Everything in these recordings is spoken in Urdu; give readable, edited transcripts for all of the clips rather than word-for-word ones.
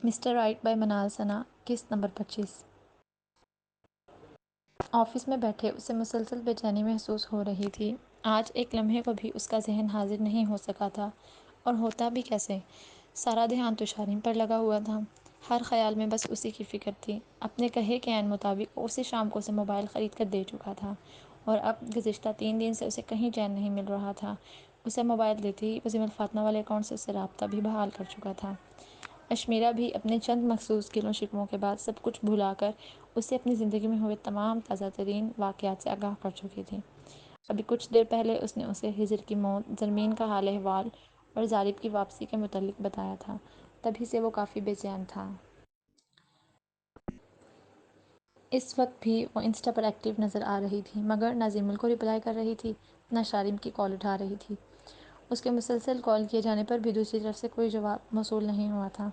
مسٹر رائٹ بائی منال ثنا، قسط نمبر 25۔ آفس میں بیٹھے اسے مسلسل بے چینی محسوس ہو رہی تھی۔ آج ایک لمحے کو بھی اس کا ذہن حاضر نہیں ہو سکا تھا، اور ہوتا بھی کیسے؟ سارا دھیان تو شارین پر لگا ہوا تھا۔ ہر خیال میں بس اسی کی فکر تھی۔ اپنے کہے کے عین مطابق اسی شام کو اسے موبائل خرید کر دے چکا تھا، اور اب گزشتہ 3 دن سے اسے کہیں چین نہیں مل رہا تھا۔ اسے موبائل دیتے ہی وہ زمل فاطمہ والے اکاؤنٹ سے اسے رابطہ بھی بحال کر چکا تھا۔ اشمیرہ بھی اپنے چند مخصوص گلوں شکووں کے بعد سب کچھ بھلا کر اسے اپنی زندگی میں ہوئے تمام تازہ ترین واقعات سے آگاہ کر چکی تھی۔ ابھی کچھ دیر پہلے اس نے اسے ہجر کی موت، زرمین کا حال احوال اور ظالب کی واپسی کے متعلق بتایا تھا۔ تبھی سے وہ کافی بے چین تھا۔ اس وقت بھی وہ انسٹا پر ایکٹیو نظر آ رہی تھی، مگر نہ زیمل کو رپلائی کر رہی تھی، نہ شارین کی کال اٹھا رہی تھی۔ اس کے مسلسل کال کیے جانے پر بھی دوسری طرف سے کوئی جواب موصول نہیں ہوا تھا۔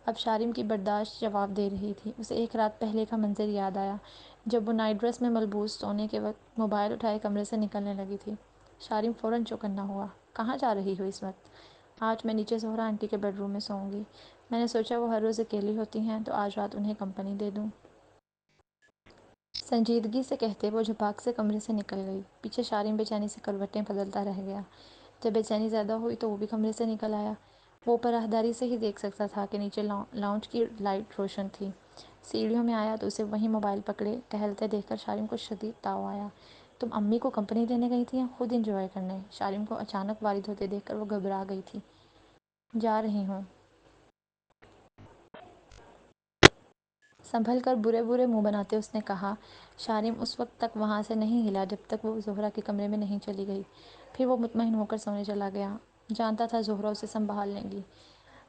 اب شارین کی برداشت جواب دے رہی تھی۔ اسے ایک رات پہلے کا منظر یاد آیا، جب وہ نائٹ ڈریس میں ملبوس سونے کے وقت موبائل اٹھائے کمرے سے نکلنے لگی تھی۔ شارین فوراً چوکنا ہوا۔ کہاں جا رہی ہو اس وقت؟ آج میں نیچے زہرا آنٹی کے بیڈ روم میں سوؤں گی۔ میں نے سوچا وہ ہر روز اکیلی ہوتی ہیں تو آج رات انہیں کمپنی دے دوں۔ سنجیدگی سے کہتے وہ جھپاک سے کمرے سے نکل گئی۔ پیچھے شارین بے چینی سے کروٹیں بدلتا رہ گیا۔ جب بے چینی زیادہ ہوئی تو وہ بھی کمرے سے نکل آیا۔ وہ اوپر راہداری سے ہی دیکھ سکتا تھا کہ نیچے لاؤنج کی لائٹ روشن تھی۔ سیڑھیوں میں آیا تو اسے وہیں موبائل پکڑے ٹہلتے دیکھ کر شارین کو شدید تاؤ آیا۔ تم امی کو کمپنی دینے گئی تھی یا خود انجوائے کرنے؟ شارین کو اچانک وارد ہوتے دیکھ کر وہ گھبرا گئی تھی۔ جا رہی ہوں۔ سنبھل کر برے برے منہ بناتے اس نے کہا۔ شارین اس وقت تک وہاں سے نہیں ہلا جب تک وہ زہرا کے کمرے میں نہیں چلی گئی۔ پھر وہ مطمئن ہو کر سونے چلا گیا۔ جانتا تھا زہرا اسے سنبھال لیں گی۔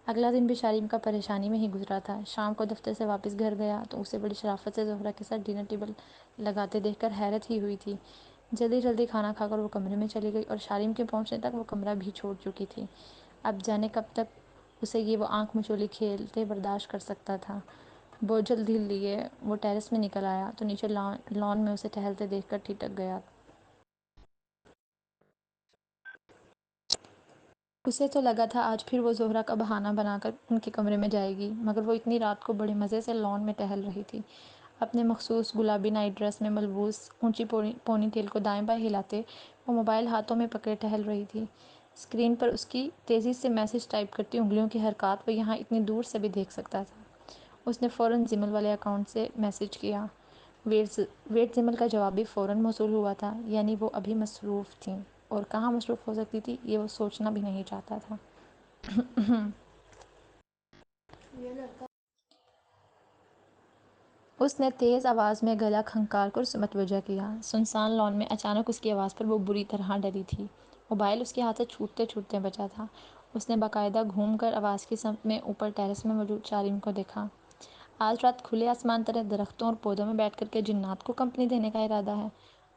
اگلا دن بھی شارین کا پریشانی میں ہی گزرا تھا۔ شام کو دفتر سے واپس گھر گیا تو اسے بڑی شرافت سے زہرا کے ساتھ ڈنر ٹیبل لگاتے دیکھ کر حیرت ہی ہوئی تھی۔ جلدی جلدی کھانا کھا کر وہ کمرے میں چلی گئی، اور شارین کے پہنچنے تک وہ کمرہ بھی چھوڑ چکی تھی۔ اب جانے کب تک اسے یہ وہ آنکھ مچولی کھیلتے برداشت کر سکتا تھا۔ بوجھل دل لیے وہ ٹیرس میں نکل آیا تو نیچے لان میں اسے ٹہلتے دیکھ کر ٹھٹک گیا۔ اسے تو لگا تھا آج پھر وہ زہرا کا بہانہ بنا کر ان کے کمرے میں جائے گی، مگر وہ اتنی رات کو بڑے مزے سے لان میں ٹہل رہی تھی۔ اپنے مخصوص گلابی نائٹ ڈریس میں ملبوس، اونچی پونی ٹیل کو دائیں بائیں ہلاتے وہ موبائل ہاتھوں میں پکڑے ٹہل رہی تھی۔ اسکرین پر اس کی تیزی سے میسج ٹائپ کرتی انگلیوں کی حرکات وہ یہاں اتنی دور سے بھی دیکھ سکتا تھا۔ اس نے فوراً زیمل والے اکاؤنٹ سے میسج کیا۔ ویٹ زیمل کا جواب بھی فوراً موصول ہوا تھا، یعنی وہ ابھی مصروف تھیں، اور کہاں مصروف ہو سکتی تھی یہ وہ سوچنا بھی نہیں چاہتا تھا۔ اس نے تیز آواز میں گلا کھنکار کر اسے متوجہ کیا۔ سنسان لان میں اچانک اس کی آواز پر وہ بری طرح ڈری تھی۔ موبائل اس کے ہاتھ سے چھوٹتے چھوٹتے بچا تھا۔ اس نے باقاعدہ گھوم کر آواز کی سمت میں اوپر ٹیرس میں موجود شارین کو دیکھا۔ آج رات کھلے آسمان تلے درختوں اور پودوں میں بیٹھ کر کے جنات کو کمپنی دینے کا ارادہ ہے؟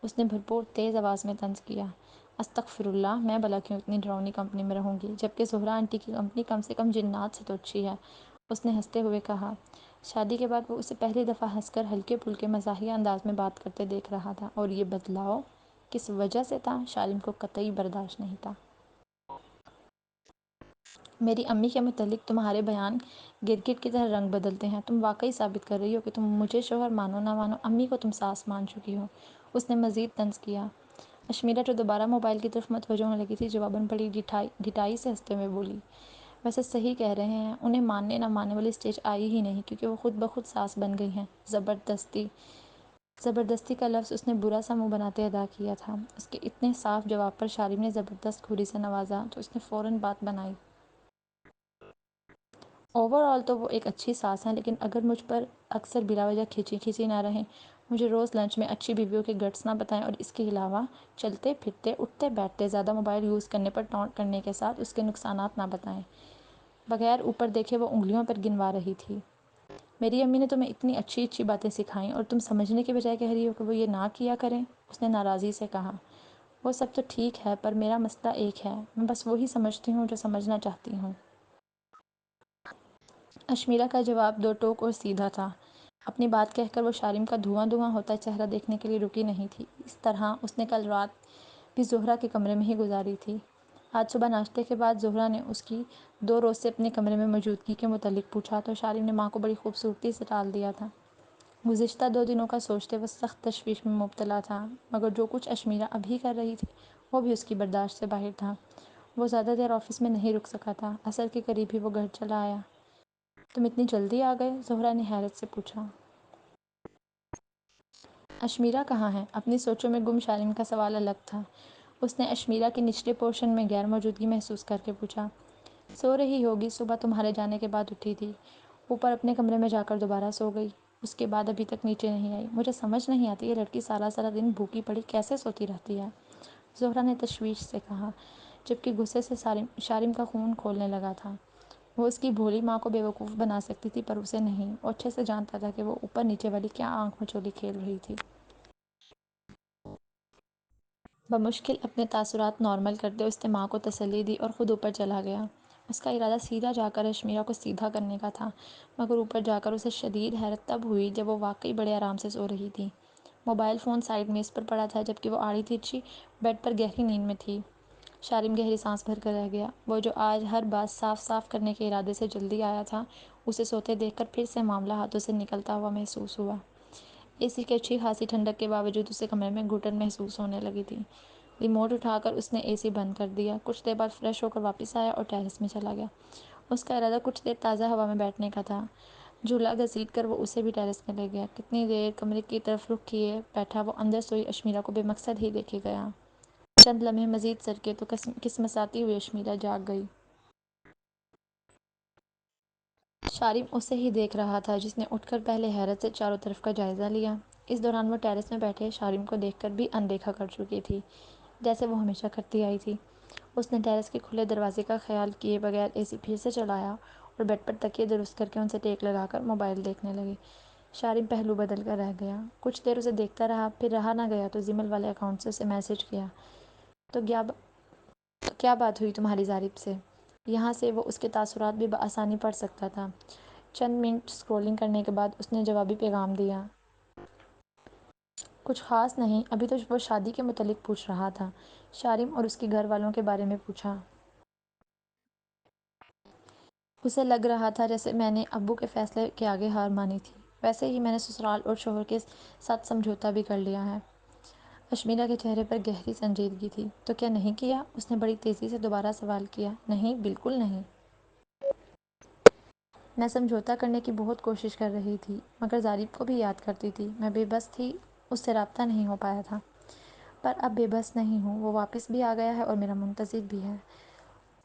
اس نے بھرپور تیز آواز میں طنز کیا۔ استغفر اللہ، میں بھلا کیوں اتنی ڈراؤنی کمپنی میں رہوں گی، جبکہ زہرا آنٹی کی کمپنی کم سے کم جنات سے تو اچھی ہے، اس نے ہنستے ہوئے کہا۔ شادی کے بعد وہ اسے پہلی دفعہ ہنس کر ہلکے پھلکے مزاحیہ انداز میں بات کرتے دیکھ رہا تھا، اور یہ بدلاؤ کس وجہ سے تھا شارین کو قطعی برداشت نہیں تھا۔ میری امی کے متعلق تمہارے بیان گرگٹ کی طرح رنگ بدلتے ہیں۔ تم واقعی ثابت کر رہی ہو کہ تم مجھے شوہر مانو نہ مانو، امی کو تم ساس مان چکی ہو، اس نے مزید طنز کیا۔ اشمیرہ جو دوبارہ موبائل کی طرف متوجہ ہونے لگی تھی، جواباً بڑی ڈٹائی سے ہنستے ہوئے بولی، ویسے صحیح کہہ رہے ہیں، انہیں ماننے نہ ماننے والی سٹیج آئی ہی نہیں، کیونکہ وہ خود بخود ساس بن گئی ہیں۔ زبردستی کا لفظ اس نے برا سا منہ بناتے ادا کیا تھا۔ اس کے اتنے صاف جواب پر شارین نے زبردست کھوری سے نوازا تو اس نے فوراً بات بنائی۔ اوور آل تو وہ ایک اچھی ساس ہیں، لیکن اگر مجھ پر اکثر بلا وجہ کھینچی کھینچی نہ رہیں، مجھے روز لنچ میں اچھی بیویوں کے گٹس نہ بتائیں، اور اس کے علاوہ چلتے پھرتے اٹھتے بیٹھتے زیادہ موبائل یوز کرنے پر ٹونٹ کرنے کے ساتھ اس کے نقصانات نہ بتائیں۔ بغیر اوپر دیکھے وہ انگلیوں پر گنوا رہی تھی۔ میری امی نے تمہیں اتنی اچھی اچھی باتیں سکھائیں اور تم سمجھنے کے بجائے کہہ رہی ہو کہ وہ یہ نہ کیا کریں، اس نے ناراضی سے کہا۔ وہ سب تو ٹھیک ہے، پر میرا مسئلہ ایک ہے، میں بس وہی سمجھتی ہوں جو سمجھنا چاہتی ہوں۔ اشمیرہ کا جواب دو ٹوک اور سیدھا تھا۔ اپنی بات کہہ کر وہ شارین کا دھواں دھواں ہوتا چہرہ دیکھنے کے لیے رکی نہیں تھی۔ اس طرح اس نے کل رات بھی زہرا کے کمرے میں ہی گزاری تھی۔ آج صبح ناشتے کے بعد زہرہ نے اس کی 2 روز سے اپنے کمرے میں موجودگی کے متعلق پوچھا تو شارم نے ماں کو بڑی خوبصورتی سے ٹال دیا تھا۔ گزشتہ 2 دنوں کا سوچتے وہ سخت تشویش میں مبتلا تھا، مگر جو کچھ اشمیرہ ابھی کر رہی تھی وہ بھی اس کی برداشت سے باہر تھا۔ وہ زیادہ دیر آفس میں نہیں رک سکا تھا، عصر کے قریب ہی وہ گھر چلا آیا۔ تم اتنی جلدی آ گئے؟ زہرہ نے حیرت سے پوچھا۔ اشمیرہ کہاں ہے؟ اپنی سوچوں میں گم شارم کا سوال الگ تھا۔ اس نے اشمیرہ کے نچلے پورشن میں غیر موجودگی محسوس کر کے پوچھا۔ سو رہی ہوگی، صبح تمہارے جانے کے بعد اٹھی تھی، اوپر اپنے کمرے میں جا کر دوبارہ سو گئی، اس کے بعد ابھی تک نیچے نہیں آئی۔ مجھے سمجھ نہیں آتی یہ لڑکی سارا سارا دن بھوکی پڑی کیسے سوتی رہتی ہے، زہرہ نے تشویش سے کہا، جبکہ غصے سے شارم کا خون کھولنے لگا تھا۔ وہ اس کی بھولی ماں کو بیوقوف بنا سکتی تھی پر اسے نہیں۔ وہ اچھے سے جانتا تھا کہ وہ اوپر نیچے والی کیا آنکھ مچولی کھیل رہی تھی۔ بمشکل اپنے تاثرات نارمل کرتے اس نے ماں کو تسلی دی اور خود اوپر چلا گیا۔ اس کا ارادہ سیدھا جا کر اشمیرہ کو سیدھا کرنے کا تھا، مگر اوپر جا کر اسے شدید حیرت تب ہوئی جب وہ واقعی بڑے آرام سے سو رہی تھی۔ موبائل فون سائیڈ میز پر پڑا تھا، جبکہ وہ آڑی ترچھی بیڈ پر گہری نیند میں تھی۔ شارم گہری سانس بھر کر رہ گیا۔ وہ جو آج ہر بات صاف صاف کرنے کے ارادے سے جلدی آیا تھا، اسے سوتے دیکھ کر پھر سے معاملہ ہاتھوں سے نکلتا ہوا محسوس ہوا۔ اے سی کی اچھی خاصی ٹھنڈک کے باوجود اسے کمرے میں گھٹن محسوس ہونے لگی تھی۔ ریموٹ اٹھا کر اس نے اے سی بند کر دیا، کچھ دیر بعد فریش ہو کر واپس آیا اور ٹیرس میں چلا گیا۔ اس کا ارادہ کچھ دیر تازہ ہوا میں بیٹھنے کا تھا۔ جھولا گھسیٹ کر وہ اسے بھی ٹیرس میں لے گیا۔ کتنی دیر کمرے کی طرف رخ کیے بیٹھا وہ اندر سوئی اشمیرہ کو بے مقصد ہی دیکھے گیا۔ چند لمحے مزید سرکے تو کسمساتی ہوئی اشمیرہ جاگ گئی۔ شارم اسے ہی دیکھ رہا تھا، جس نے اٹھ کر پہلے حیرت سے چاروں طرف کا جائزہ لیا۔ اس دوران وہ ٹیرس میں بیٹھے شارم کو دیکھ کر بھی اندیکھا کر چکی تھی، جیسے وہ ہمیشہ کرتی آئی تھی۔ اس نے ٹیرس کے کھلے دروازے کا خیال کیے بغیر اے سی پھر سے چلایا اور بیڈ پر تکیے درست کر کے ان سے ٹیک لگا کر موبائل دیکھنے لگی۔ شارم پہلو بدل کر رہ گیا، کچھ دیر اسے دیکھتا رہا، پھر رہا نہ گیا تو زمل والے اکاؤنٹ سے اسے میسج کیا۔ تو کیا بات ہوئی تمہاری ظریف سے؟ یہاں سے وہ اس کے تاثرات بھی بآسانی پڑھ سکتا تھا۔ چند منٹ سکرولنگ کرنے کے بعد اس نے جوابی پیغام دیا۔ کچھ خاص نہیں، ابھی تو وہ شادی کے متعلق پوچھ رہا تھا۔ شارم اور اس کے گھر والوں کے بارے میں پوچھا۔ اسے لگ رہا تھا جیسے میں نے ابو کے فیصلے کے آگے ہار مانی تھی۔ ویسے ہی میں نے سسرال اور شوہر کے ساتھ سمجھوتا بھی کر لیا ہے۔ اشمیرہ کے چہرے پر گہری سنجیدگی تھی۔ تو کیا نہیں کیا؟ اس نے بڑی تیزی سے دوبارہ سوال کیا۔ نہیں، بالکل نہیں۔ میں سمجھوتا کرنے کی بہت کوشش کر رہی تھی، مگر ظریف کو بھی یاد کرتی تھی۔ میں بے بس تھی، اس سے رابطہ نہیں ہو پایا تھا۔ پر اب بے بس نہیں ہوں، وہ واپس بھی آ گیا ہے اور میرا منتظر بھی ہے،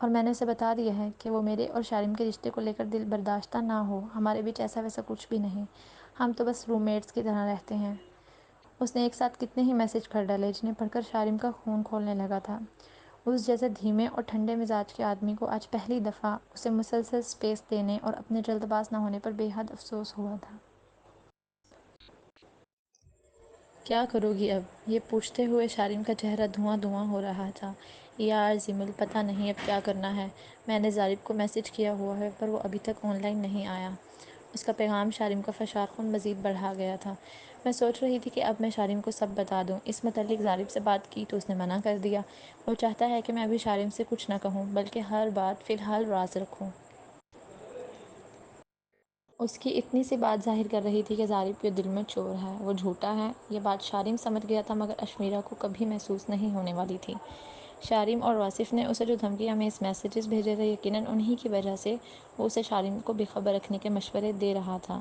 اور میں نے اسے بتا دیا ہے کہ وہ میرے اور شارم کے رشتے کو لے کر دل برداشتہ نہ ہو۔ ہمارے بیچ ایسا ویسا کچھ بھی نہیں، ہم تو بس روم میٹس کی طرح رہتے ہیں۔ اس نے ایک ساتھ کتنے ہی میسج کر ڈالے جنہیں پڑھ کر شارم کا خون کھولنے لگا تھا۔ اس جیسے دھیمے اور ٹھنڈے مزاج کے آدمی کو آج پہلی دفعہ اسے مسلسل سپیس دینے اور اپنے جلد باز نہ ہونے پر بے حد افسوس ہوا تھا۔ کیا کرو گی اب؟ یہ پوچھتے ہوئے شارم کا چہرہ دھواں دھواں ہو رہا تھا۔ یار زمل، پتہ نہیں اب کیا کرنا ہے۔ میں نے ظریف کو میسج کیا ہوا ہے پر وہ ابھی تک آن لائن نہیں آیا۔ اس کا پیغام شارم کا فشار خون مزید بڑھا گیا تھا۔ میں سوچ رہی تھی کہ اب میں شارم کو سب بتا دوں۔ اس متعلق ظریف سے بات کی تو اس نے منع کر دیا۔ وہ چاہتا ہے کہ میں ابھی شارم سے کچھ نہ کہوں، بلکہ ہر بات فی الحال راز رکھوں۔ اس کی اتنی سی بات ظاہر کر رہی تھی کہ ظریف کے دل میں چور ہے، وہ جھوٹا ہے۔ یہ بات شارم سمجھ گیا تھا، مگر اشمیرہ کو کبھی محسوس نہیں ہونے والی تھی۔ شارم اور واصف نے اسے جو دھمکیاں میں اس میسیجز بھیجے تھے، یقیناً انہی کی وجہ سے وہ اسے شارم کو بے خبر رکھنے کے مشورے دے رہا تھا۔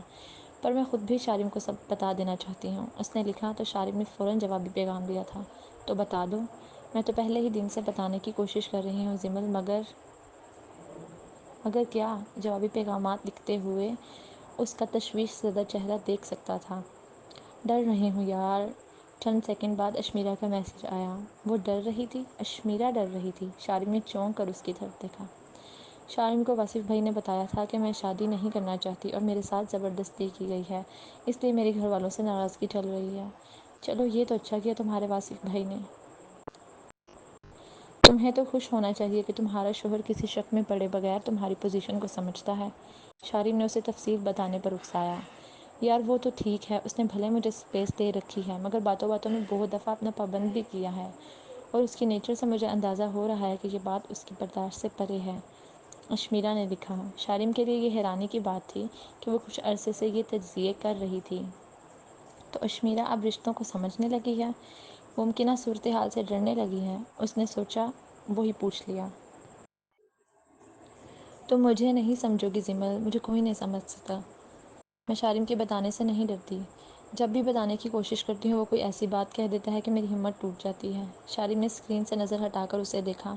پر میں خود بھی شارم کو سب بتا دینا چاہتی ہوں، اس نے لکھا تو شارم نے فوراً جوابی پیغام دیا تھا۔ تو بتا دو۔ میں تو پہلے ہی دن سے بتانے کی کوشش کر رہی ہوں زمل، مگر کیا؟ جوابی پیغامات لکھتے ہوئے اس کا تشویش زدہ چہرہ دیکھ سکتا تھا۔ ڈر رہی ہوں یار۔ چند سیکنڈ بعد اشمیرہ کا میسج آیا۔ وہ ڈر رہی تھی؟ اشمیرہ ڈر رہی تھی؟ شارم نے چونک کر اس کی طرف دیکھا۔ شارم کو واصف بھائی نے بتایا تھا کہ میں شادی نہیں کرنا چاہتی اور میرے ساتھ زبردستی کی گئی ہے، اس لیے میرے گھر والوں سے ناراضگی چل رہی ہے۔ چلو یہ تو اچھا کیا تمہارے واصف بھائی نے۔ تمہیں تو خوش ہونا چاہیے کہ تمہارا شوہر کسی شک میں پڑے بغیر تمہاری پوزیشن کو سمجھتا ہے۔ شارم نے اسے تفصیل بتانے پر اکسایا۔ یار وہ تو ٹھیک ہے، اس نے بھلے مجھے سپیس دے رکھی ہے، مگر باتوں باتوں میں بہت دفعہ اپنا پابند بھی کیا ہے۔ اور اس کی نیچر سے مجھے اندازہ ہو رہا ہے کہ یہ بات اس کی برداشت سے پرے ہے۔ اشمیرا نے لکھا۔ شارم کے لیے یہ حیرانی کی بات تھی کہ وہ کچھ عرصے سے یہ تجزیے کر رہی تھی۔ تو اشمیرا اب رشتوں کو سمجھنے لگی ہے، ممکنہ صورتحال سے ڈرنے لگی ہے۔ اس نے سوچا، وہی پوچھ لیا۔ تم مجھے نہیں سمجھو گی زمل، مجھے کوئی نہیں سمجھ سکتا۔ میں شارم کے بتانے سے نہیں ڈرتی۔ جب بھی بتانے کی کوشش کرتی ہوں وہ کوئی ایسی بات کہہ دیتا ہے کہ میری ہمت ٹوٹ جاتی ہے۔ شارم نے اسکرین سے نظر ہٹا کر اسے دیکھا،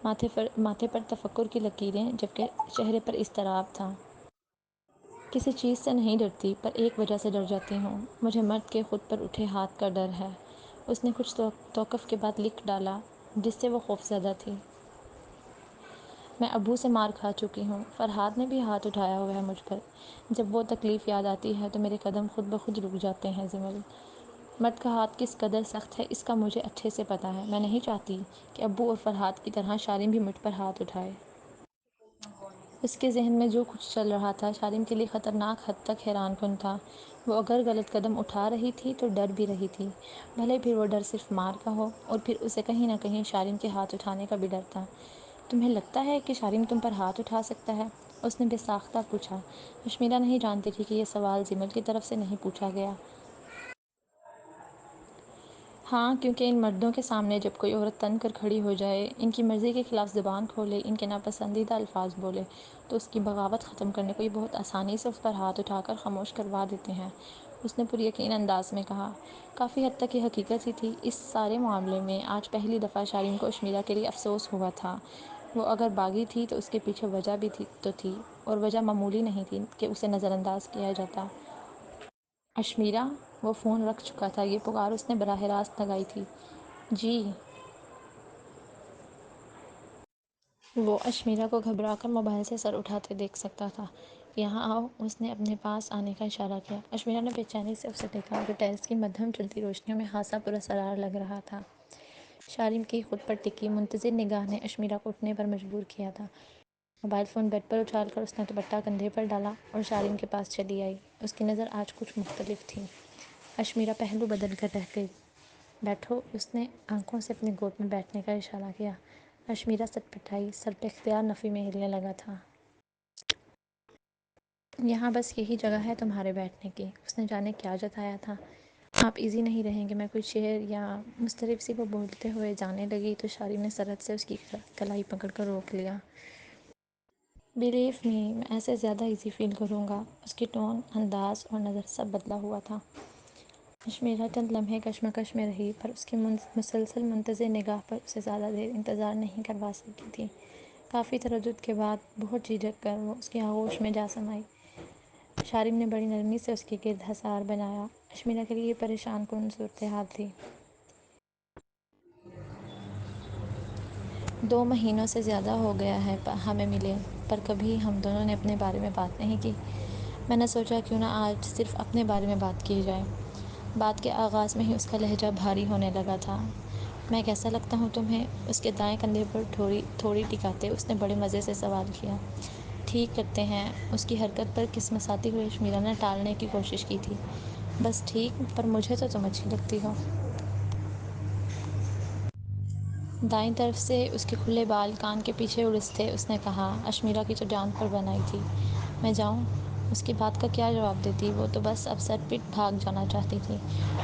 ماتھے پر تفکر کی لکیریں جبکہ چہرے پر اضطراب تھا۔ کسی چیز سے نہیں ڈرتی، پر ایک وجہ سے ڈر جاتی ہوں۔ مجھے مرد کے خود پر اٹھے ہاتھ کا ڈر ہے۔ اس نے کچھ توقف کے بعد لکھ ڈالا، جس سے وہ خوفزدہ تھی۔ میں ابو سے مار کھا چکی ہوں۔ فرحاد نے بھی ہاتھ اٹھایا ہوا ہے مجھ پر۔ جب وہ تکلیف یاد آتی ہے تو میرے قدم خود بخود رک جاتے ہیں زمل۔ مرد کا ہاتھ کس قدر سخت ہے اس کا مجھے اچھے سے پتہ ہے۔ میں نہیں چاہتی کہ ابو اور فرحاد کی طرح شارم بھی مجھ پر ہاتھ اٹھائے۔ اس کے ذہن میں جو کچھ چل رہا تھا شارم کے لیے خطرناک حد تک حیران کن تھا۔ وہ اگر غلط قدم اٹھا رہی تھی تو ڈر بھی رہی تھی، بھلے پھر وہ ڈر صرف مار کا ہو، اور پھر اسے کہیں نہ کہیں شارم کے ہاتھ اٹھانے کا بھی ڈر تھا۔ تمہیں لگتا ہے کہ شارم تم پر ہاتھ اٹھا سکتا ہے؟ اس نے بے ساختہ پوچھا۔ اشمیرا نہیں جانتی تھی کہ یہ سوال زمل کی طرف سے نہیں پوچھا گیا۔ ہاں، کیونکہ ان مردوں کے سامنے جب کوئی عورت تن کر کھڑی ہو جائے، ان کی مرضی کے خلاف زبان کھولے، ان کے ناپسندیدہ الفاظ بولے، تو اس کی بغاوت ختم کرنے کو یہ بہت آسانی سے اس پر ہاتھ اٹھا کر خاموش کروا دیتے ہیں۔ اس نے پر یقین انداز میں کہا۔ کافی حد تک یہ حقیقت ہی تھی۔ اس سارے معاملے میں آج پہلی دفعہ شارم کو اشمیرا کے لیے افسوس ہوا تھا۔ وہ اگر باغی تھی تو اس کے پیچھے وجہ بھی تھی، اور وجہ معمولی نہیں تھی کہ اسے نظر انداز کیا جاتا۔ اشمیرا! وہ فون رکھ چکا تھا۔ یہ پکار اس نے براہ راست لگائی تھی۔ جی! وہ اشمیرا کو گھبرا کر موبائل سے سر اٹھاتے دیکھ سکتا تھا۔ یہاں آؤ، اس نے اپنے پاس آنے کا اشارہ کیا۔ اشمیرا نے بے چینی سے اسے دیکھا، جو ٹیرس کی مدھم چلتی روشنیوں میں خاصا پراسرار لگ رہا تھا۔ شارم کی خود پر ٹکی منتظر نگاہ نے اشمیرا کو اٹھنے پر مجبور کیا تھا۔ موبائل فون بیڈ پر اچھال کر اس نے دوپٹہ کندھے پر ڈالا اور شارم کے پاس چلی آئی۔ اس کی نظر آج کچھ مختلف تھی۔ اشمیرا پہلو بدل کر رہ گئی۔ بیٹھو، اس نے آنکھوں سے اپنی گود میں بیٹھنے کا اشارہ کیا۔ اشمیرا سٹ پٹائی، سر پہ اختیار نفی میں ہلنے لگا تھا۔ یہاں بس یہی جگہ ہے تمہارے بیٹھنے کی۔ اس نے جانے کیا جتایا تھا۔ آپ ایزی نہیں رہیں گے؟ میں کوئی شعر یا مضطرب سی وہ بولتے ہوئے جانے لگی تو شارم نے سرعت سے اس کی کلائی پکڑ کر روک لیا۔ بلیو می، میں ایسے زیادہ ایزی فیل کروں گا۔ اس کی ٹون، انداز اور نظر سب بدلا ہوا تھا۔ اشمیرا چند لمحے کشمکش میں رہی، پر اس کی مسلسل منتظر نگاہ پر اسے زیادہ دیر انتظار نہیں کروا سکی تھی۔ کافی تردد کے بعد، بہت جھجک کر، وہ اس کی آغوش میں جا سمائی۔ شارم نے بڑی نرمی سے اس کے گرد حصار بنایا۔ اشمیرا کے لیے یہ پریشان کن صورتحال تھی۔ 2 مہینوں سے زیادہ ہو گیا ہے ہمیں ملے، پر کبھی ہم دونوں نے اپنے بارے میں بات نہیں کی۔ میں نے سوچا کیوں نہ آج صرف اپنے بارے میں بات کی جائے۔ بات کے آغاز میں ہی اس کا لہجہ بھاری ہونے لگا تھا۔ میں کیسا لگتا ہوں تمہیں؟ اس کے دائیں کندھے پر تھوڑی ٹکاتے اس نے بڑے مزے سے سوال کیا۔ ٹھیک لگتے ہیں، اس کی حرکت پر کسمساتی ہوئی اشمیرا نے ٹالنے کی کوشش کی تھی۔ بس ٹھیک، پر مجھے تو تم اچھی لگتی ہو۔ دائیں طرف سے اس کے کھلے بال کان کے پیچھے اڑستے اس نے کہا۔ اشمیرا کی تو جان پر بن آئی تھی۔ میں جاؤں؟ اس کی بات کا کیا جواب دیتی؟ وہ تو بس اب سر پٹ بھاگ جانا چاہتی تھی۔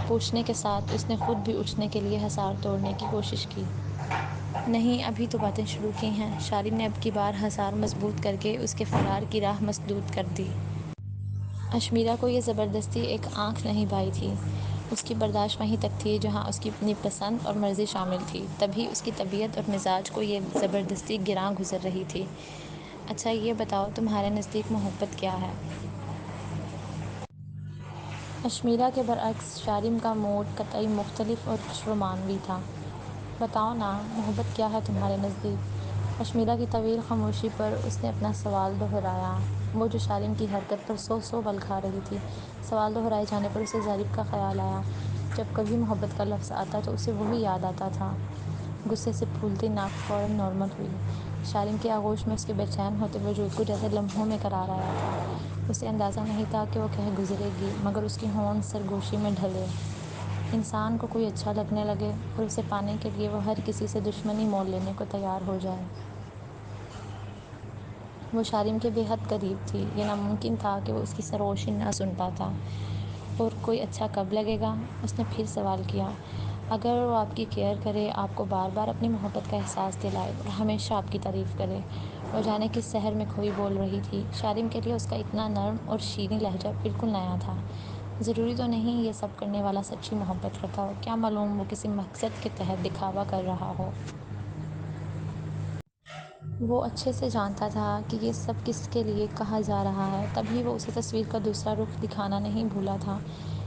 پوچھنے کے ساتھ اس نے خود بھی اٹھنے کے لیے حصار توڑنے کی کوشش کی۔ نہیں، ابھی تو باتیں شروع کی ہیں۔ شارم نے اب کی بار حصار مضبوط کر کے اس کے فرار کی راہ مسدود کر دی۔ اشمیرا کو یہ زبردستی ایک آنکھ نہیں بھائی تھی۔ اس کی برداشت وہیں تک تھی جہاں اس کی اپنی پسند اور مرضی شامل تھی، تبھی اس کی طبیعت اور مزاج کو یہ زبردستی گراں گزر رہی تھی۔ اچھا یہ بتاؤ، تمہارے نزدیک محبت کیا ہے؟ اشمیرا کے برعکس شارم کا موڈ قطعی مختلف اور کچھ رومانوی تھا۔ بتاؤ نا، محبت کیا ہے تمہارے نزدیک؟ اشمیرا کی طویل خاموشی پر اس نے اپنا سوال دہرایا، وہ جو شارم کی حرکت پر سو بل کھا رہی تھی۔ سوال دہرائے جانے پر اسے ضرب کا خیال آیا۔ جب کبھی محبت کا لفظ آتا تو اسے وہی یاد آتا تھا۔ غصے سے پھولتی ناک فوراً نارمل ہوئی۔ شارم کی آغوش میں اس کے بے چین ہوتے وجود کو جیسے لمحوں میں قرار آیا تھا۔ اسے اندازہ نہیں تھا کہ وہ کہہ گزرے گی، مگر اس کی ہونٹ سرگوشی میں ڈھلے۔ انسان کو کوئی اچھا لگنے لگے اور اسے پانے کے لیے وہ ہر کسی سے دشمنی مول لینے کو تیار ہو جائے۔ وہ شارم کے بے حد قریب تھی، یہ ناممکن تھا کہ وہ اس کی سرگوشی نہ سن پاتا۔ اور کوئی اچھا کب لگے گا؟ اس نے پھر سوال کیا۔ اگر وہ آپ کی کیئر کرے، آپ کو بار بار اپنی محبت کا احساس دلائے اور ہمیشہ آپ کی تعریف کرے۔ وہ جانے کس شہر میں کھوئی بول رہی تھی۔ شارم کے لیے اس کا اتنا نرم اور شیریں لہجہ بالکل نیا تھا۔ ضروری تو نہیں یہ سب کرنے والا سچی محبت کرتا ہو، کیا معلوم وہ کسی مقصد کے تحت دکھاوا کر رہا ہو۔ وہ اچھے سے جانتا تھا کہ یہ سب کس کے لیے کہا جا رہا ہے، تبھی وہ اسے تصویر کا دوسرا رخ دکھانا نہیں بھولا تھا۔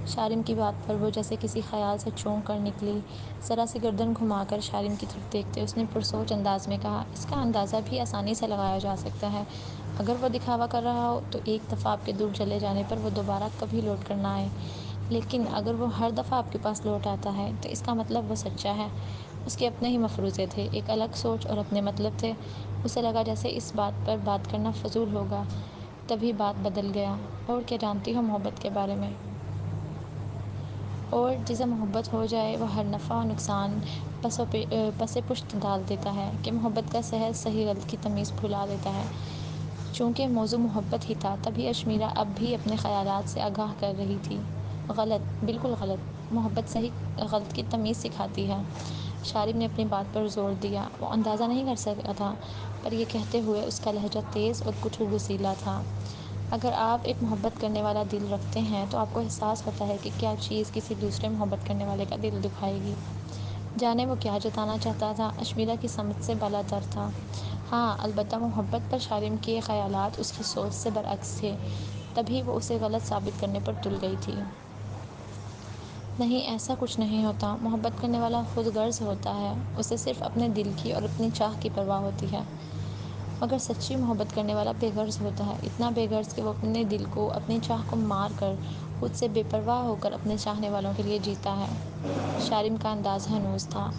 شارم کی بات پر وہ جیسے کسی خیال سے چونک کر نکلی۔ ذرا سی گردن گھما کر شارم کی طرف دیکھتے اس نے پرسوچ انداز میں کہا، اس کا اندازہ بھی آسانی سے لگایا جا سکتا ہے۔ اگر وہ دکھاوا کر رہا ہو تو ایک دفعہ آپ کے دور چلے جانے پر وہ دوبارہ کبھی لوٹ کر نہ آئے، لیکن اگر وہ ہر دفعہ آپ کے پاس لوٹ آتا ہے تو اس کا مطلب وہ سچا ہے۔ اس کے اپنے ہی مفروضے تھے، ایک الگ سوچ اور اپنے مطلب تھے۔ اسے لگا جیسے اس بات پر بات کرنا فضول ہوگا، تبھی بات بدل گیا۔ اور کیا جانتی ہو محبت کے بارے میں؟ اور جسے محبت ہو جائے وہ ہر نفع و نقصان پس پشت ڈال دیتا ہے کہ محبت کا سہج صحیح غلط کی تمیز بھلا دیتا ہے۔ چونکہ موضوع محبت ہی تھا تبھی اشمیرا اب بھی اپنے خیالات سے آگاہ کر رہی تھی۔ غلط، بالکل غلط، محبت صحیح غلط کی تمیز سکھاتی ہے۔ شارم نے اپنی بات پر زور دیا۔ وہ اندازہ نہیں کر سکا تھا، پر یہ کہتے ہوئے اس کا لہجہ تیز اور کچھ رسیلا تھا۔ اگر آپ ایک محبت کرنے والا دل رکھتے ہیں تو آپ کو احساس ہوتا ہے کہ کیا چیز کسی دوسرے محبت کرنے والے کا دل دکھائے گی۔ جانے وہ کیا جتانا چاہتا تھا، اشمیرا کی سمجھ سے بالاتر تھا۔ ہاں، البتہ محبت پر شارم کے خیالات اس کی سوچ سے برعکس تھے، تبھی وہ اسے غلط ثابت کرنے پر تل گئی تھی۔ نہیں، ایسا کچھ نہیں ہوتا۔ محبت کرنے والا خود غرض ہوتا ہے، اسے صرف اپنے دل کی اور اپنی چاہ کی پرواہ ہوتی ہے۔ مگر سچی محبت کرنے والا بے غرض ہوتا ہے، اتنا بے غرض کہ وہ اپنے دل کو، اپنی چاہ کو مار کر خود سے بے پرواہ ہو کر اپنے چاہنے والوں کے لیے جیتا ہے۔ شارم کا انداز ہنوز تھا۔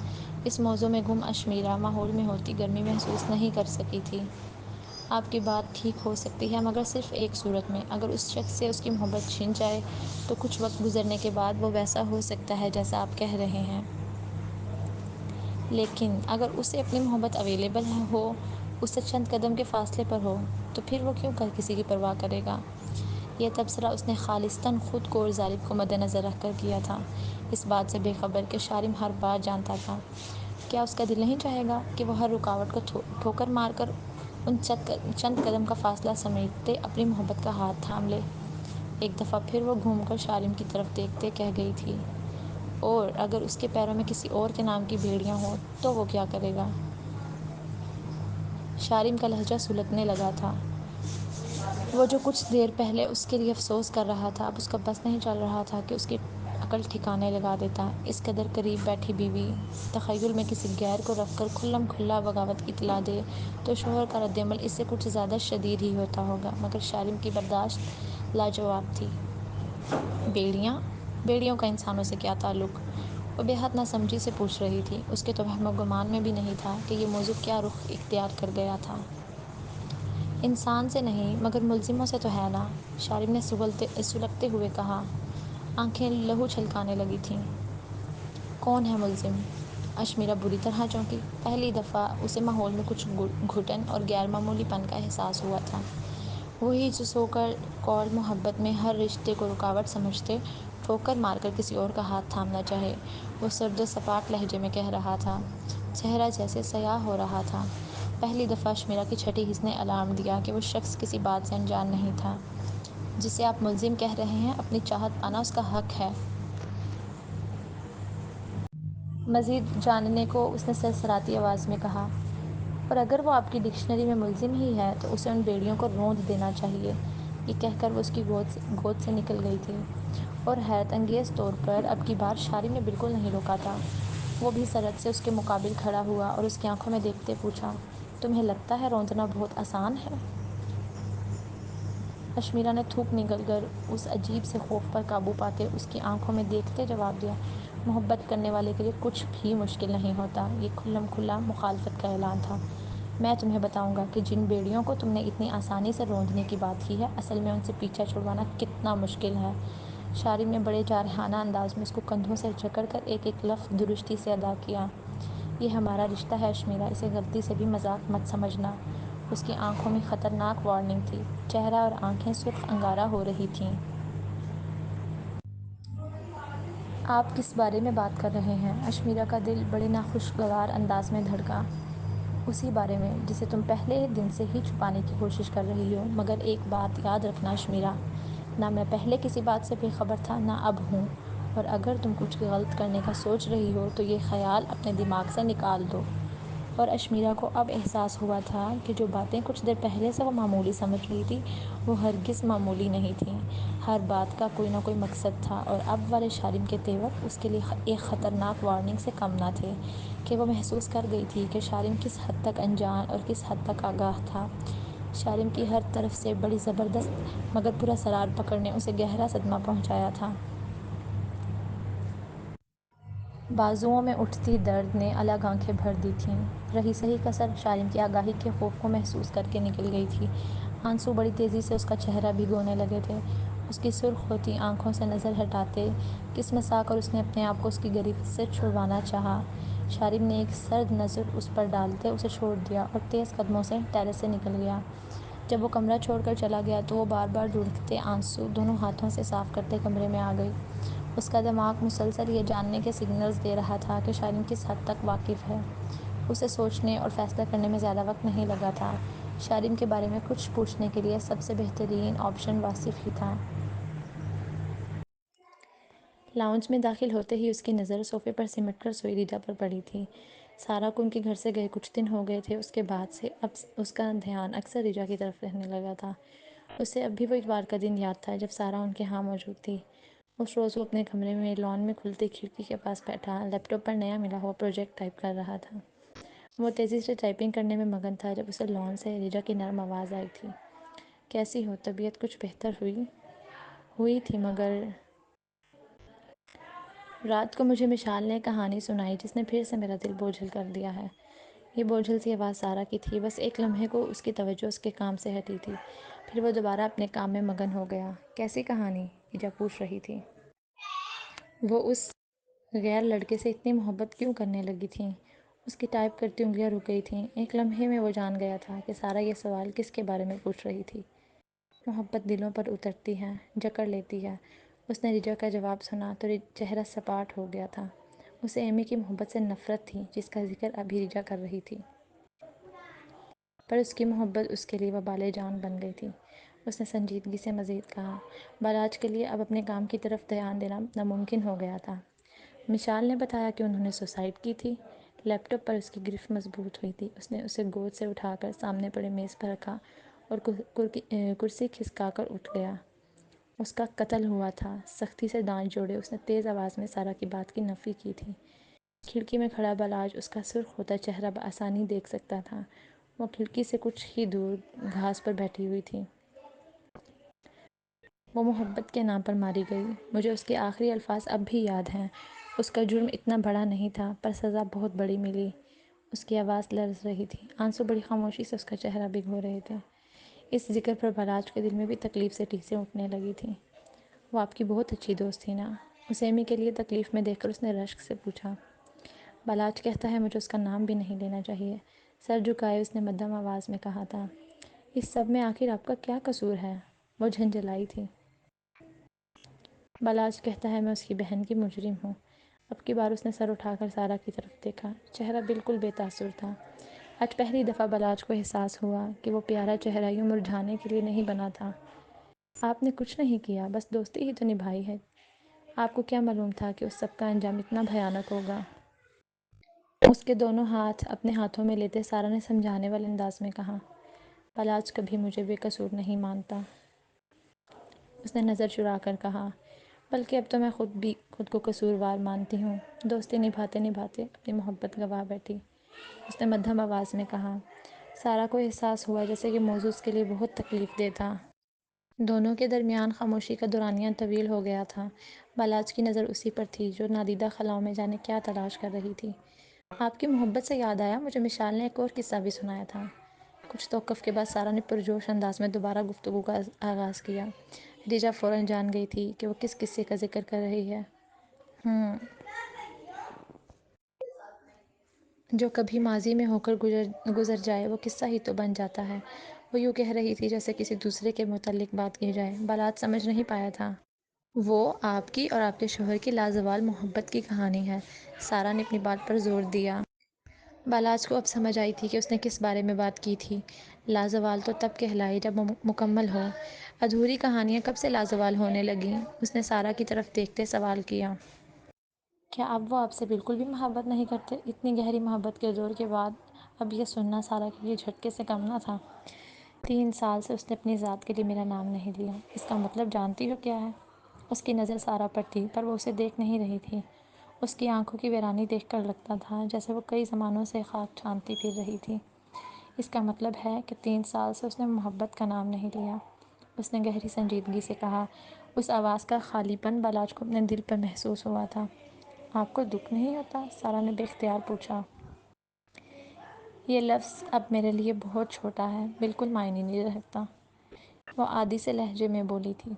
اس موضوع میں گم اشمیرا ماحول میں ہوتی گرمی محسوس نہیں کر سکی تھی۔ آپ کی بات ٹھیک ہو سکتی ہے، مگر صرف ایک صورت میں، اگر اس شخص سے اس کی محبت چھن جائے تو کچھ وقت گزرنے کے بعد وہ ویسا ہو سکتا ہے جیسا آپ کہہ رہے ہیں۔ لیکن اگر اسے اپنی محبت اویلیبل ہو، اس سے چند قدم کے فاصلے پر ہو، تو پھر وہ کیوں کسی کی پرواہ کرے گا؟ یہ تبصرہ اس نے خالصتاً خود کو اور ظالم کو مد نظر رکھ کر کیا تھا، اس بات سے بے خبر کہ شارم ہر بات جانتا تھا۔ کیا اس کا دل نہیں چاہے گا کہ وہ ہر رکاوٹ کو ٹھوکر مار کر ان چند قدم کا فاصلہ سمیٹتے اپنی محبت کا ہاتھ تھام لے؟ ایک دفعہ پھر وہ گھوم کر شارم کی طرف دیکھتے کہہ گئی تھی، اور اگر اس کے پیروں میں کسی اور کے نام کی بیڑیاں ہوں تو وہ کیا کرے گا؟ شارم کا لہجہ سلگنے لگا تھا۔ وہ جو کچھ دیر پہلے اس کے لیے افسوس کر رہا تھا، اب اس کا بس نہیں چل رہا تھا کہ اس کی عقل ٹھکانے لگا دیتا۔ اس قدر قریب بیٹھی بیوی تخیل میں کسی غیر کو رکھ کر کھلم کھلا بغاوت کی اطلاع دے تو شوہر کا رد عمل اس سے کچھ زیادہ شدید ہی ہوتا ہوگا، مگر شارم کی برداشت لاجواب تھی۔ بیڑیاں؟ بیڑیوں کا انسانوں سے کیا تعلق؟ وہ بے حد ناسمجھی سے پوچھ رہی تھی۔ اس کے تو وہم و گمان میں بھی نہیں تھا کہ یہ موضوع کیا رخ اختیار کر گیا تھا۔ انسان سے نہیں، مگر ملزموں سے تو ہے نا، شارم نے سلگتے ہوئے کہا۔ آنکھیں لہو چھلکانے لگی تھیں۔ کون ہے ملزم؟ اشمیرا بری طرح چونکی۔ پہلی دفعہ اسے ماحول میں کچھ گھٹن اور غیر معمولی پن کا احساس ہوا تھا۔ وہی جو سو کال محبت میں ہر رشتے کو رکاوٹ سمجھتے ٹھوکر مار کر کسی اور کا ہاتھ تھامنا چاہے، وہ سرد و سپاٹ لہجے میں کہہ رہا تھا۔ چہرہ جیسے سیاہ ہو رہا تھا۔ پہلی دفعہ اشمیرا کی چھٹی حس نے الارم دیا کہ وہ شخص کسی بات سے انجان نہیں تھا۔ جسے آپ ملزم کہہ رہے ہیں، اپنی چاہت پانا اس کا حق ہے۔ مزید جاننے کو اس نے سرسراتی آواز میں کہا۔ اور اگر وہ آپ کی ڈکشنری میں ملزم ہی ہے تو اسے ان بیڑیوں کو روند دینا چاہیے۔ یہ کہہ کر وہ اس کی گود سے نکل گئی تھی، اور حیرت انگیز طور پر اب کی بار شارم نے بالکل نہیں روکا تھا۔ وہ بھی سرعت سے اس کے مقابل کھڑا ہوا اور اس کی آنکھوں میں دیکھتے پوچھا، تمہیں لگتا ہے روندنا بہت آسان ہے؟ اشمیرا نے تھوک نگل کر اس عجیب سے خوف پر قابو پاتے اس کی آنکھوں میں دیکھتے جواب دیا، محبت کرنے والے کے لیے کچھ بھی مشکل نہیں ہوتا۔ یہ کھلم کھلا مخالفت کا اعلان تھا۔ میں تمہیں بتاؤں گا کہ جن بیڑیوں کو تم نے اتنی آسانی سے روندنے کی بات کی ہے، اصل میں ان سے پیچھا چھڑوانا کتنا مشکل ہے۔ شارم نے بڑے جارحانہ انداز میں اس کو کندھوں سے جکڑ کر ایک ایک لفظ درستی سے ادا کیا۔ یہ ہمارا رشتہ ہے اشمیرا، اسے غلطی سے بھی مذاق مت سمجھنا۔ اس کی آنکھوں میں خطرناک وارننگ تھی، چہرہ اور آنکھیں سرخ انگارہ ہو رہی تھیں۔ آپ کس بارے میں بات کر رہے ہیں؟ اشمیرا کا دل بڑے ناخوشگوار انداز میں دھڑکا۔ اسی بارے میں جسے تم پہلے دن سے ہی چھپانے کی کوشش کر رہی ہو، مگر ایک بات یاد رکھنا اشمیرا، نہ میں پہلے کسی بات سے بے خبر تھا نہ اب ہوں، اور اگر تم کچھ غلط کرنے کا سوچ رہی ہو تو یہ خیال اپنے دماغ سے نکال دو۔ اور اشمیرا کو اب احساس ہوا تھا کہ جو باتیں کچھ دیر پہلے سے وہ معمولی سمجھ رہی تھی وہ ہرگز معمولی نہیں تھیں۔ ہر بات کا کوئی نہ کوئی مقصد تھا، اور اب والے شارم کے تیور اس کے لیے ایک خطرناک وارننگ سے کم نہ تھے کہ وہ محسوس کر گئی تھی کہ شارم کس حد تک انجان اور کس حد تک آگاہ تھا۔ شارم کی ہر طرف سے بڑی زبردست مگر پراسرار پکڑ نے اسے گہرا صدمہ پہنچایا تھا۔ بازوؤں میں اٹھتی درد نے الگ آنکھیں بھر دی تھیں۔ رہی سہی کسر شارم کی آگاہی کے خوف کو محسوس کر کے نکل گئی تھی۔ آنسو بڑی تیزی سے اس کا چہرہ بھگونے لگے تھے۔ اس کی سرخ ہوتی آنکھوں سے نظر ہٹاتے کسمسا کر اس نے اپنے آپ کو اس کی گرفت سے چھڑوانا چاہا۔ شارم نے ایک سرد نظر اس پر ڈالتے اسے چھوڑ دیا اور تیز قدموں سے ٹیرس سے نکل گیا۔ جب وہ کمرہ چھوڑ کر چلا گیا تو وہ بار بار رڑکتے آنسو دونوں ہاتھوں سے صاف کرتے کمرے میں آ گئی۔ اس کا دماغ مسلسل یہ جاننے کے سگنلز دے رہا تھا کہ شارم کس حد تک واقف ہے۔ اسے سوچنے اور فیصلہ کرنے میں زیادہ وقت نہیں لگا تھا۔ شارم کے بارے میں کچھ پوچھنے کے لیے سب سے بہترین آپشن واصف ہی تھا۔ لاؤنج میں داخل ہوتے ہی اس کی نظر صوفے پر سمٹ کر سوئی ریجا پر پڑی تھی۔ سارا کو ان کے گھر سے گئے کچھ دن ہو گئے تھے، اس کے بعد سے اب اس کا دھیان اکثر ریجا کی طرف رہنے لگا تھا۔ اسے اب بھی وہ اتوار کا دن یاد تھا جب سارا ان کے ہاں موجود تھی۔ اس روز وہ اپنے کمرے میں لان میں کھلتی کھڑکی کے پاس بیٹھا لیپ ٹاپ پر نیا ملا ہوا پروجیکٹ ٹائپ کر رہا تھا۔ وہ تیزی سے ٹائپنگ کرنے میں مگن تھا جب اسے لان سے ریجا کی نرم آواز آئی تھی۔ کیسی ہو؟ طبیعت کچھ بہتر ہوئی تھی مگر رات کو مجھے مشال نے کہانی سنائی جس نے پھر سے میرا دل بوجھل کر دیا ہے۔ یہ بوجھل سی آواز سارا کی تھی۔ بس ایک لمحے کو اس کی توجہ اس کے کام سے ہٹی تھی، پھر وہ دوبارہ اپنے کام میں مگن ہو گیا۔ کیسی کہانی؟ ریجا پوچھ رہی تھی۔ وہ اس غیر لڑکے سے اتنی محبت کیوں کرنے لگی تھیں؟ اس کی ٹائپ کرتی انگلیاں رک گئی تھیں۔ ایک لمحے میں وہ جان گیا تھا کہ سارا یہ سوال کس کے بارے میں پوچھ رہی تھی۔ محبت دلوں پر اترتی ہے، جکڑ لیتی ہے۔ اس نے ریجا کا جواب سنا تو چہرہ سپاٹ ہو گیا تھا۔ اسے ایمی کی محبت سے نفرت تھی جس کا ذکر ابھی ریجا کر رہی تھی، پر اس کی محبت اس کے لیے وبال جان بن گئی تھی۔ اس نے سنجیدگی سے مزید کہا، بالاج کے لیے اب اپنے کام کی طرف دھیان دینا ناممکن ہو گیا تھا۔ مشال نے بتایا کہ انہوں نے سوسائڈ کی تھی۔ لیپ ٹاپ پر اس کی گرفت مضبوط ہوئی تھی۔ اس نے اسے گود سے اٹھا کر سامنے پڑے میز پر رکھا اور کرسی کھسکا کر اٹھ گیا۔ اس کا قتل ہوا تھا۔ سختی سے دانت جوڑے اس نے تیز آواز میں سارا کی بات کی نفی کی تھی۔ کھڑکی میں کھڑا بالاج اس کا سرخ ہوتا چہرہ بآسانی دیکھ سکتا تھا۔ وہ کھڑکی سے کچھ ہی دور گھاس پر بیٹھی ہوئی تھی۔ وہ محبت کے نام پر ماری گئی۔ مجھے اس کے آخری الفاظ اب بھی یاد ہیں۔ اس کا جرم اتنا بڑا نہیں تھا پر سزا بہت بڑی ملی۔ اس کی آواز لرز رہی تھی، آنسو بڑی خاموشی سے اس کا چہرہ بھگو رہے تھے۔ اس ذکر پر بالاج کے دل میں بھی تکلیف سے ٹیسیں اٹھنے لگی تھیں۔ وہ آپ کی بہت اچھی دوست تھی نا؟ اسے ایمی کے لیے تکلیف میں دیکھ کر اس نے رشک سے پوچھا۔ بالاج کہتا ہے مجھے اس کا نام بھی نہیں لینا چاہیے، سر جھکائے اس نے مدھم آواز میں کہا تھا۔ اس سب میں آخر آپ کا کیا قصور ہے؟ وہ جھنجھلائی تھی۔ بالاج کہتا ہے میں اس کی بہن کی مجرم ہوں۔ اب کی بار اس نے سر اٹھا کر سارا کی طرف دیکھا، چہرہ بالکل بے تاثر تھا۔ آج پہلی دفعہ بالاج کو احساس ہوا کہ وہ پیارا چہرہ یوں مرجھانے کے لیے نہیں بنا تھا۔ آپ نے کچھ نہیں کیا، بس دوستی ہی تو نبھائی ہے۔ آپ کو کیا معلوم تھا کہ اس سب کا انجام اتنا بھیانک ہوگا؟ اس کے دونوں ہاتھ اپنے ہاتھوں میں لیتے سارا نے سمجھانے والے انداز میں کہا، بالاج کبھی مجھے بے قصور نہیں مانتا۔ اس نے نظر چرا کر کہا، بلکہ اب تو میں خود کو قصوروار مانتی ہوں۔ دوستی نبھاتے نبھاتے اپنی محبت گنوا بیٹھی، اس نے مدھم آواز میں کہا۔ سارا کو احساس ہوا جیسے کہ موضوع اس کے لیے بہت تکلیف دہ تھا۔ دونوں کے درمیان خاموشی کا دورانیہ طویل ہو گیا تھا۔ بالاج کی نظر اسی پر تھی جو نادیدہ خلاؤں میں جانے کیا تلاش کر رہی تھی۔ آپ کی محبت سے یاد آیا، مجھے مشال نے ایک اور قصہ بھی سنایا تھا۔ کچھ توقف کے بعد سارا نے پرجوش انداز میں دوبارہ گفتگو کا آغاز کیا۔ ریجا فوراً جان گئی تھی کہ وہ کس قصے کا ذکر کر رہی ہے۔ جو کبھی ماضی میں ہو کر گزر جائے وہ قصہ ہی تو بن جاتا ہے۔ وہ یوں کہہ رہی تھی جیسے کسی دوسرے کے متعلق بات کی جائے۔ بلال سمجھ نہیں پایا تھا۔ وہ آپ کی اور آپ کے شوہر کی لازوال محبت کی کہانی ہے، سارا نے اپنی بات پر زور دیا۔ بالاج کو اب سمجھ آئی تھی کہ اس نے کس بارے میں بات کی تھی۔ لازوال تو تب کہلائی جب وہ مکمل ہو، ادھوری کہانیاں کب سے لازوال ہونے لگیں؟ اس نے سارا کی طرف دیکھتے سوال کیا۔ کیا اب وہ آپ سے بالکل بھی محبت نہیں کرتے؟ اتنی گہری محبت کے زور کے بعد اب یہ سننا سارا کے لیے جھٹکے سے کم نہ تھا۔ 3 سال سے اس نے اپنی ذات کے لیے میرا نام نہیں لیا، اس کا مطلب جانتی ہو کیا ہے؟ اس کی نظر سارا پر تھی، پر وہ اسے دیکھ نہیں رہی تھی۔ اس کی آنکھوں کی ویرانی دیکھ کر لگتا تھا جیسے وہ کئی زمانوں سے خاک چھانتی پھر رہی تھی۔ اس کا مطلب ہے کہ 3 سال سے اس نے محبت کا نام نہیں لیا، اس نے گہری سنجیدگی سے کہا۔ اس آواز کا خالی پن بالاج کو اپنے دل پر محسوس ہوا تھا۔ آپ کو دکھ نہیں ہوتا؟ سارا نے بے اختیار پوچھا۔ یہ لفظ اب میرے لیے بہت چھوٹا ہے، بالکل معنی نہیں رکھتا، وہ عادی سے لہجے میں بولی تھی۔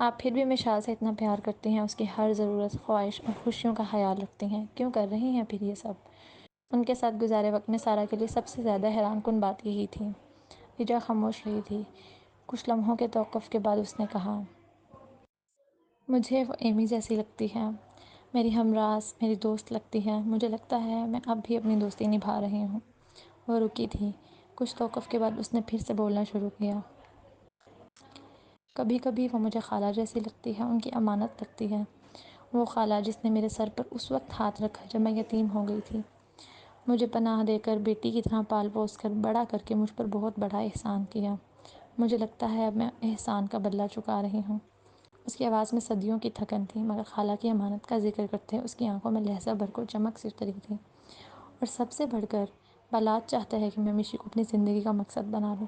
آپ پھر بھی مشال سے اتنا پیار کرتی ہیں، اس کی ہر ضرورت، خواہش اور خوشیوں کا خیال رکھتی ہیں، کیوں کر رہی ہیں پھر یہ سب؟ ان کے ساتھ گزارے وقت میں سارا کے لیے سب سے زیادہ حیران کن بات یہی تھی۔ ریجا خاموش رہی تھی۔ کچھ لمحوں کے توقف کے بعد اس نے کہا، مجھے وہ ایمی جیسی لگتی ہے، میری ہمراز، میری دوست لگتی ہے، مجھے لگتا ہے میں اب بھی اپنی دوستی نبھا رہی ہوں۔ وہ رکی تھی۔ کچھ توقف کے بعد اس نے پھر سے بولنا شروع کیا۔ کبھی کبھی وہ مجھے خالہ جیسی لگتی ہے، ان کی امانت لگتی ہے، وہ خالہ جس نے میرے سر پر اس وقت ہاتھ رکھا جب میں یتیم ہو گئی تھی، مجھے پناہ دے کر، بیٹی کی طرح پال پوس کر، بڑا کر کے مجھ پر بہت بڑا احسان کیا۔ مجھے لگتا ہے اب میں احسان کا بدلہ چکا رہی ہوں۔ اس کی آواز میں صدیوں کی تھکن تھی، مگر خالہ کی امانت کا ذکر کرتے اس کی آنکھوں میں لہجہ بھر کو چمک سی اتری تھی۔ اور سب سے بڑھ کر بالاج چاہتا ہے کہ میں میشی کو اپنی زندگی کا مقصد بنا لوں،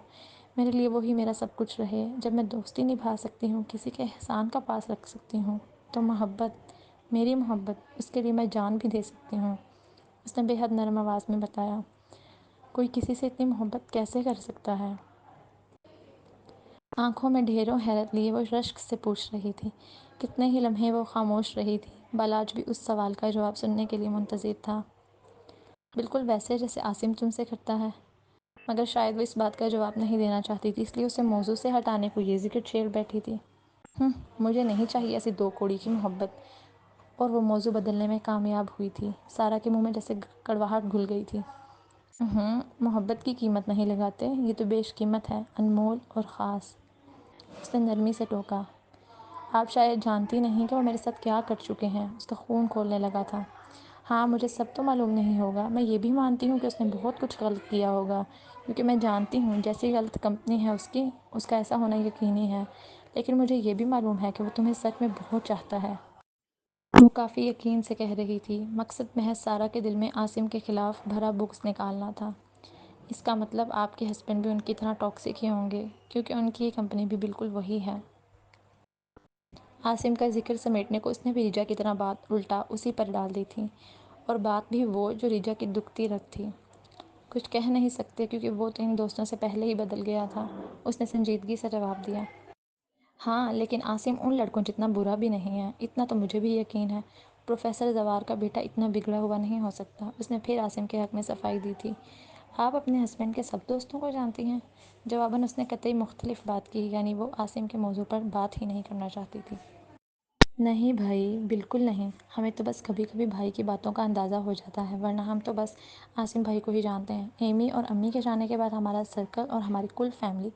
میرے لیے وہی میرا سب کچھ رہے۔ جب میں دوستی نبھا سکتی ہوں، کسی کے احسان کا پاس رکھ سکتی ہوں، تو محبت، میری محبت، اس کے لیے میں جان بھی دے سکتی ہوں۔ اس نے بے حد نرم آواز میں بتایا۔ کوئی کسی سے اتنی محبت کیسے کر سکتا ہے؟ آنکھوں میں ڈھیروں حیرت لیے وہ رشک سے پوچھ رہی تھی۔ کتنے ہی لمحے وہ خاموش رہی تھی۔ بالاج بھی اس سوال کا جواب سننے کے لیے منتظر تھا۔ بالکل ویسے جیسے عاصم تم سے کرتا ہے، مگر شاید وہ اس بات کا جواب نہیں دینا چاہتی تھی، اس لیے اسے موضوع سے ہٹانے کو یہ ذکر چھیڑ بیٹھی تھی۔ مجھے نہیں چاہیے ایسی 2 کوڑی کی محبت۔ اور وہ موضوع بدلنے میں کامیاب ہوئی تھی۔ سارا کے منہ میں جیسے کڑواہٹ گھل گئی تھی۔ محبت کی قیمت نہیں لگاتے، یہ تو بیش قیمت ہے، انمول اور خاص۔ اس نے نرمی سے ٹوکا۔ آپ شاید جانتی نہیں کہ وہ میرے ساتھ کیا کر چکے ہیں۔ اس کا خون کھولنے لگا تھا۔ ہاں، مجھے سب تو معلوم نہیں ہوگا، میں یہ بھی مانتی ہوں کہ اس نے بہت کچھ غلط کیا ہوگا، کیونکہ میں جانتی ہوں جیسی غلط کمپنی ہے اس کی، اس کا ایسا ہونا یقینی ہے، لیکن مجھے یہ بھی معلوم ہے کہ وہ تمہیں سچ میں بہت چاہتا ہے۔ وہ کافی یقین سے کہہ رہی تھی، مقصد محض سارا کے دل میں عاصم کے خلاف بھرا بغض نکالنا تھا۔ اس کا مطلب آپ کے ہسبینڈ بھی ان کی طرح ٹاکسک ہی ہوں گے، کیونکہ ان کی یہ کمپنی بھی بالکل وہی ہے۔ عاصم کا ذکر سمیٹنے کو اس نے بھی ریجا کی طرح بات الٹا اسی پر ڈال دی تھی، اور بات بھی وہ جو ریجا کی دکھتی رگ تھی۔ کچھ کہہ نہیں سکتے کیونکہ وہ تو ان دوستوں سے پہلے ہی بدل گیا تھا۔ اس نے سنجیدگی سے جواب دیا۔ ہاں، لیکن عاصم ان لڑکوں جتنا برا بھی نہیں ہے، اتنا تو مجھے بھی یقین ہے۔ پروفیسر زوار کا بیٹا اتنا بگڑا ہوا نہیں ہو سکتا۔ اس نے پھر عاصم کے حق میں صفائی دی تھی۔ آپ اپنے ہسبینڈ کے سب دوستوں کو جانتی ہیں؟ جواباً اس نے قطعی مختلف بات کی، یعنی وہ عاصم کے موضوع پر بات ہی نہیں کرنا چاہتی تھی۔ نہیں بھائی، بالکل نہیں، ہمیں تو بس کبھی کبھی بھائی کی باتوں کا اندازہ ہو جاتا ہے، ورنہ ہم تو بس عاصم بھائی کو ہی جانتے ہیں۔ ایمی اور امی کے جانے کے بعد ہمارا سرکل اور ہماری کل فیملی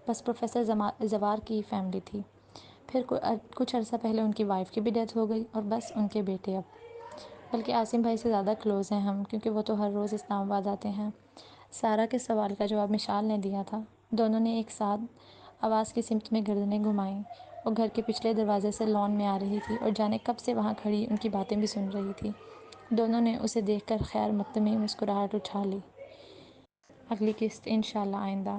بس پروفیسر زوار کی فیملی تھی۔ پھر کچھ عرصہ پہلے ان کی وائف کی بھی ڈیتھ ہو گئی، اور بس ان کے بیٹے اب۔ بلکہ عاصم بھائی سے زیادہ کلوز ہیں ہم، کیونکہ وہ تو ہر روز اسلام آباد آتے ہیں۔ سارا کے سوال کا جواب مشال نے دیا تھا۔ دونوں نے ایک ساتھ آواز کی سمت میں گردنیں گھمائیں۔ وہ گھر کے پچھلے دروازے سے لان میں آ رہی تھی، اور جانے کب سے وہاں کھڑی ان کی باتیں بھی سن رہی تھی۔ دونوں نے اسے دیکھ کر خیر مقدمی مسکراہٹ اچھالی۔ اگلی قسط انشاءاللہ آئندہ۔